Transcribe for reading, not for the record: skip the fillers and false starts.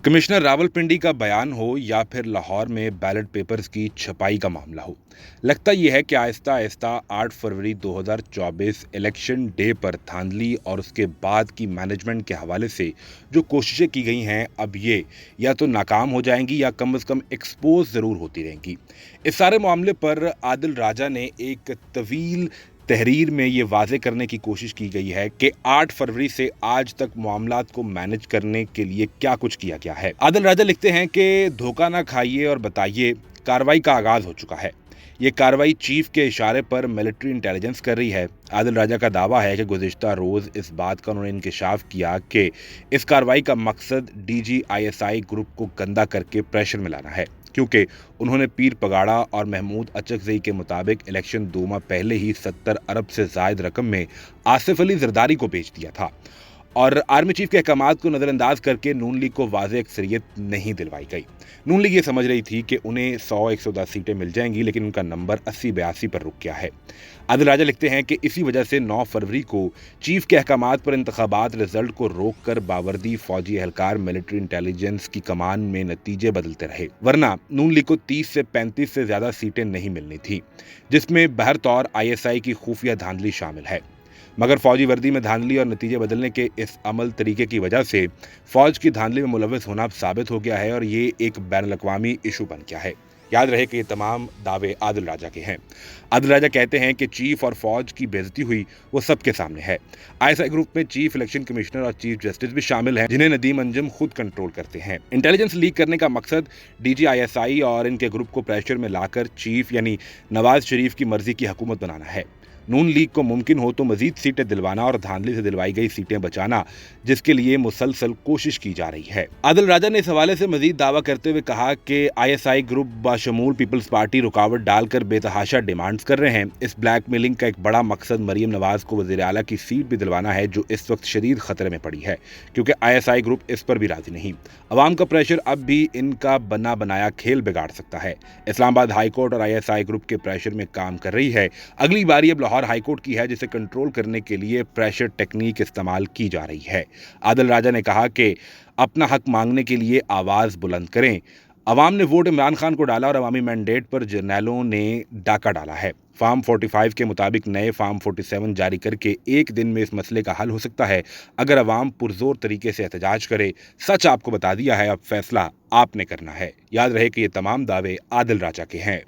Commissioner Rawalpindi का बयान हो या फिर लाहौर में बैलेट पेपर्स की छपाई का मामला हो, लगता यह है कि आहिस्ता आहिस्ता 8 फरवरी 2024 इलेक्शन डे पर धांधली और उसके बाद की मैनेजमेंट के हवाले से जो कोशिशें की गई हैं, अब ये या तो नाकाम हो जाएंगी या कम से कम एक्सपोज ज़रूर होती रहेंगी। इस सारे मामले पर आदिल राजा ने एक तवील तहरीर में ये वाज़े करने की कोशिश की गई है कि 8 फरवरी से आज तक मामलात को मैनेज करने के लिए क्या कुछ किया गया है। आदिल राजा लिखते हैं कि धोखा ना खाइए और बताइए, कार्रवाई का आगाज़ हो चुका है। ये कार्रवाई चीफ के इशारे पर मिलिट्री इंटेलिजेंस कर रही है। आदिल राजा का दावा है कि गुज़िश्ता रोज़ इस बात का उन्होंने इंकशाफ किया कि इस कार्रवाई का मकसद DGISI ग्रुप को गंदा करके प्रेशर में लाना है, क्योंकि उन्होंने पीर पगाड़ा और महमूद अचकज़ई के मुताबिक इलेक्शन 2 माह पहले ही 70 अरब से ज़ायद रकम में आसिफ अली जरदारी को बेच दिया था और आर्मी चीफ के अहकामात को नज़रअंदाज करके नून लीग को वाज़ेह अक्सरियत नहीं दिलवाई गई। नून लीग ये समझ रही थी कि उन्हें 100-110 सीटें मिल जाएंगी, लेकिन उनका नंबर 80-82 पर रुक गया है। आदिल राजा लिखते हैं कि इसी वजह से 9 फरवरी को चीफ के अहकामात पर इंतखाबात रिजल्ट को रोक कर बावर्दी फौजी एहलकार मिलिट्री इंटेलिजेंस की कमान में नतीजे बदलते रहे, वरना नून लीग को 30 से 35 से ज़्यादा सीटें नहीं मिलनी थी, जिसमें बहरतौर ISI की खुफिया धांधली शामिल है। मगर फौजी वर्दी में धांधली और नतीजे बदलने के इस अमल तरीके की वजह से फौज की धांधली में मुलव्वस होना साबित हो गया है और ये एक बैन अल-अक़वामी इशू बन गया है। याद रहे कि ये तमाम दावे आदिल राजा के हैं। आदिल राजा कहते हैं कि चीफ और फौज की बेइज्जती हुई वो सबके सामने है। ISI ग्रुप में चीफ इलेक्शन कमिश्नर और चीफ जस्टिस भी शामिल हैं, जिन्हें नदीम अंजुम खुद कंट्रोल करते हैं। इंटेलिजेंस लीक करने का मकसद DGISI और इनके ग्रुप को प्रेशर में लाकर चीफ यानी नवाज शरीफ की मर्जी की हुकूमत बनाना है। नून लीग को मुमकिन हो तो मजीद सीटें दिलवाना और धांधली से दिलवाई गई सीटें बचाना, जिसके लिए मुसलसल कोशिश की जा रही है। आदिल राजा ने इस हवाले से मजीद दावा करते हुए कहा कि ISI ग्रुप बाशमूल पीपल्स पार्टी रुकावट डालकर बेतहाशा डिमांड्स कर रहे हैं। इस ब्लैकमेलिंग का एक बड़ा मकसद मरीम नवाज को वज़ीर आला की सीट भी दिलवाना है, जो इस वक्त शदीद खतरे में पड़ी है, क्योंकि ISI ग्रुप इस पर भी राजी नहीं। अवाम का प्रेशर अब भी इनका बना बनाया खेल बिगाड़ सकता है। इस्लामाबाद हाईकोर्ट और ISI ग्रुप के प्रेशर में काम कर रही है। अगली बारी अब लाहौर हाईकोर्ट की है, जिसे कंट्रोल करने के लिए प्रेशर टेक्निक इस्तेमाल की जा रही है। आदिल राजा ने कहा कि अपना हक मांगने के लिए आवाज़ बुलंद करें। अवाम ने वोट इमरान खान को डाला और अवामी मैंडेट पर जर्नैलों ने डाका डाला है। फार्म 45 के मुताबिक नए फार्म 47 जारी करके एक दिन में इस मसले का हल हो सकता है, अगर अवाम पुरजोर तरीके से एहतजाज करे। सच आपको बता दिया है, अब फैसला आपने करना है। याद रहे कि ये तमाम दावे आदिल राजा के हैं।